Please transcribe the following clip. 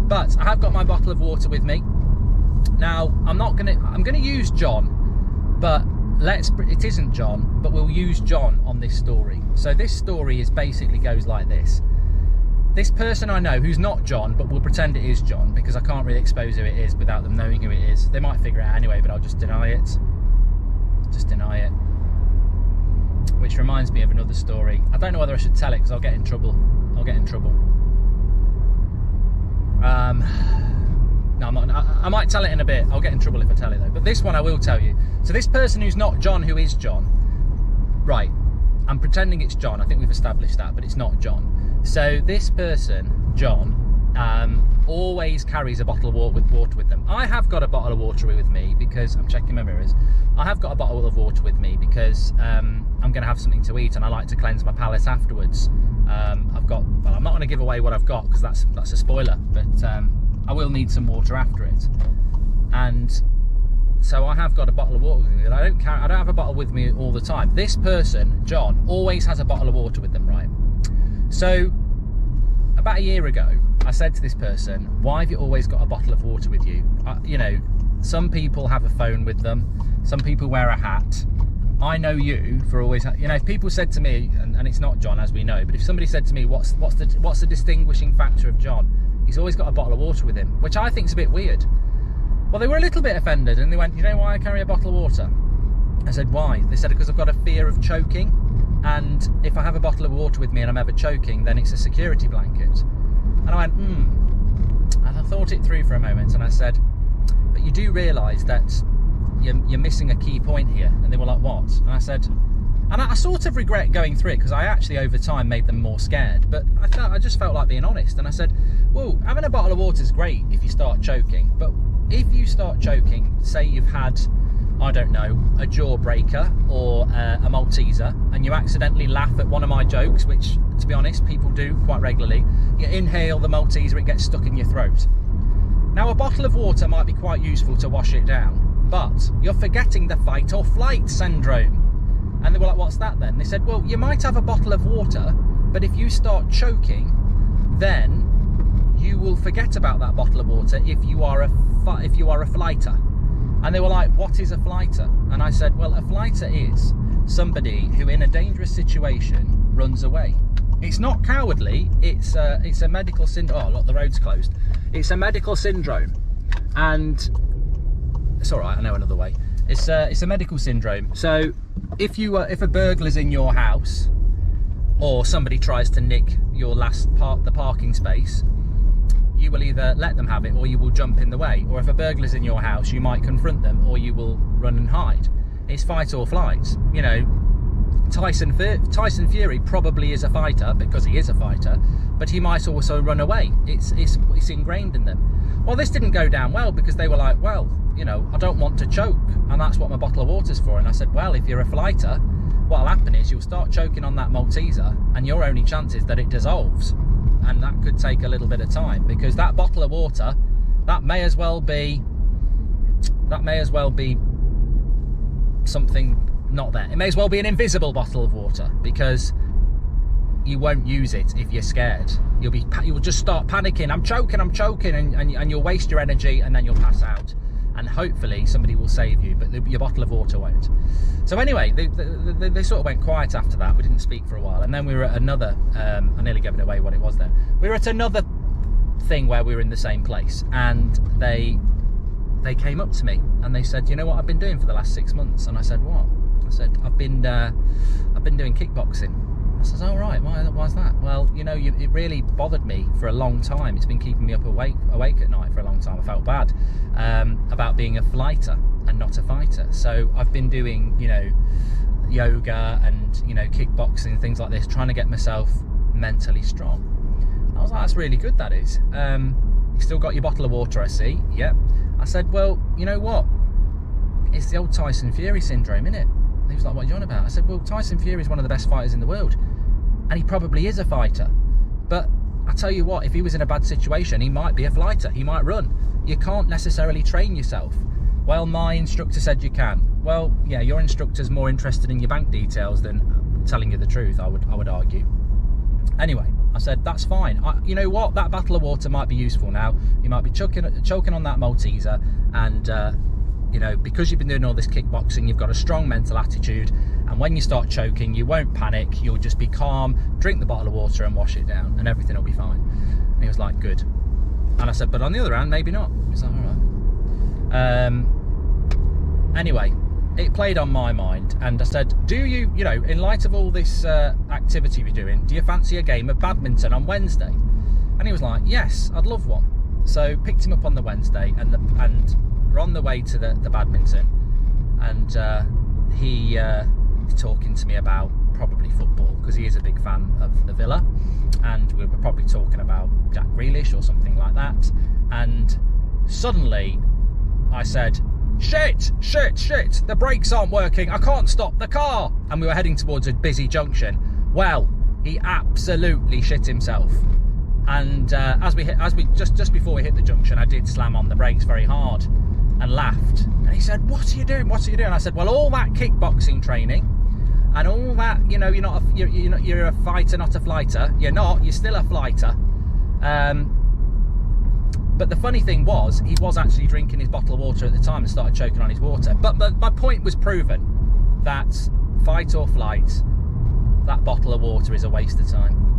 But I have got my bottle of water with me. Now, I'm going to use John, but it isn't John, but we'll use John on this story. So this story basically goes like this. This person I know, who's not John, but we'll pretend it is John, because I can't really expose who it is without them knowing who it is. They might figure it out anyway, but I'll just deny it. Just deny it. Which reminds me of another story. I don't know whether I should tell it, because I'll get in trouble. No, I'm not. I might tell it in a bit. I'll get in trouble if I tell it though. But this one I will tell you. So this person who's not John, who is John, right? I'm pretending it's John. I think we've established that, but it's not John. So this person, John, always carries a bottle of water with them. I have got a bottle of water with me because I'm checking my mirrors. I have got a bottle of water with me because I'm going to have something to eat, and I like to cleanse my palate afterwards. I'm not going to give away what I've got because that's a spoiler, but I will need some water after it. And so I have got a bottle of water with me. I don't have a bottle with me all the time. This person, John, always has a bottle of water with them, right? So about a year ago, I said to this person, why have you always got a bottle of water with you? You know, some people have a phone with them, some people wear a hat. I know you for always, you know, if people said to me, and it's not John as we know, but if somebody said to me, what's the distinguishing factor of John? He's always got a bottle of water with him, which I think is a bit weird. Well, they were a little bit offended, and they went, you know why I carry a bottle of water? I said, why? They said, because I've got a fear of choking, and if I have a bottle of water with me and I'm ever choking, then it's a security blanket. And I went, and I thought it through for a moment, and I said, but you do realise that you're missing a key point here. And they were like, what? And I said, and I sort of regret going through it, because I actually over time made them more scared, but I just felt like being honest. And I said, well, having a bottle of water is great if you start choking, but if you start choking, say you've had, I don't know, a jawbreaker or a Malteser, and you accidentally laugh at one of my jokes, which, to be honest, people do quite regularly, you inhale the Malteser, it gets stuck in your throat. Now, a bottle of water might be quite useful to wash it down, but you're forgetting the fight or flight syndrome. And they were like, what's that then? They said, well, you might have a bottle of water, but if you start choking, then you will forget about that bottle of water if you are a flighter. And they were like, what is a flighter? And I said, well, a flighter is somebody who in a dangerous situation runs away. It's not cowardly, it's a medical syndrome. Oh look, the road's closed. It's a medical syndrome, and it's all right, I know another way. It's a medical syndrome. So if a burglar's in your house, or somebody tries to nick your the parking space, you will either let them have it or you will jump in the way. Or if a burglar's in your house, you might confront them or you will run and hide. It's fight or flight. You know, Tyson Fury probably is a fighter because he is a fighter, but he might also run away. It's ingrained in them. Well, this didn't go down well because they were like, well, you know, I don't want to choke, and that's what my bottle of water's for. And I said, well, if you're a flighter, what'll happen is you'll start choking on that Malteser, and your only chance is that it dissolves. And that could take a little bit of time, because that bottle of water, that may as well be something not there. It may as well be an invisible bottle of water, because you won't use it if you're scared. You'll just start panicking. I'm choking, and you'll waste your energy, and then you'll pass out. And hopefully somebody will save you, but your bottle of water won't. So anyway, they sort of went quiet after that. We didn't speak for a while, and then we were at another, I nearly gave it away what it was then. We were at another thing where we were in the same place, and they came up to me and they said, you know what I've been doing for the last 6 months? And I said, what? I said, I've been doing kickboxing. I said, oh right, why's that? Well, you know, it really bothered me for a long time. It's been keeping me up awake at night for a long time. I felt bad about being a flighter and not a fighter. So I've been doing, you know, yoga and, you know, kickboxing, things like this, trying to get myself mentally strong. I was like, that's really good, that is. You still got your bottle of water, I see. Yep. I said, well, you know what? It's the old Tyson Fury syndrome, innit? And he was like, what are you on about? I said, well, Tyson Fury is one of the best fighters in the world, and he probably is a fighter. But I tell you what, if he was in a bad situation, he might be a flighter. He might run. You can't necessarily train yourself. Well, my instructor said you can. Well, yeah, your instructor's more interested in your bank details than telling you the truth, I would argue. Anyway, I said, that's fine. You know what? That bottle of water might be useful now. You might be choking on that Malteser, and you know, because you've been doing all this kickboxing, you've got a strong mental attitude, and when you start choking, you won't panic. You'll just be calm, drink the bottle of water and wash it down, and everything will be fine. And he was like, good. And I said, but on the other hand, maybe not. He was like, all right. Anyway, it played on my mind, and I said, do you, you know, in light of all this activity we're doing, do you fancy a game of badminton on Wednesday? And he was like, yes, I'd love one. So picked him up on the Wednesday, and we're on the way to the badminton, and he's talking to me about probably football, because he is a big fan of the Villa, and we were probably talking about Jack Grealish or something like that. And suddenly I said, shit, the brakes aren't working, I can't stop the car. And we were heading towards a busy junction. Well, he absolutely shit himself. And just before we hit the junction, I did slam on the brakes very hard and laughed. And he said, what are you doing? I said, well, all that kickboxing training and all that, you know, you're a fighter, not a flighter. You're not, you're still a flighter. But the funny thing was, he was actually drinking his bottle of water at the time and started choking on his water. But my point was proven, that fight or flight, that bottle of water is a waste of time.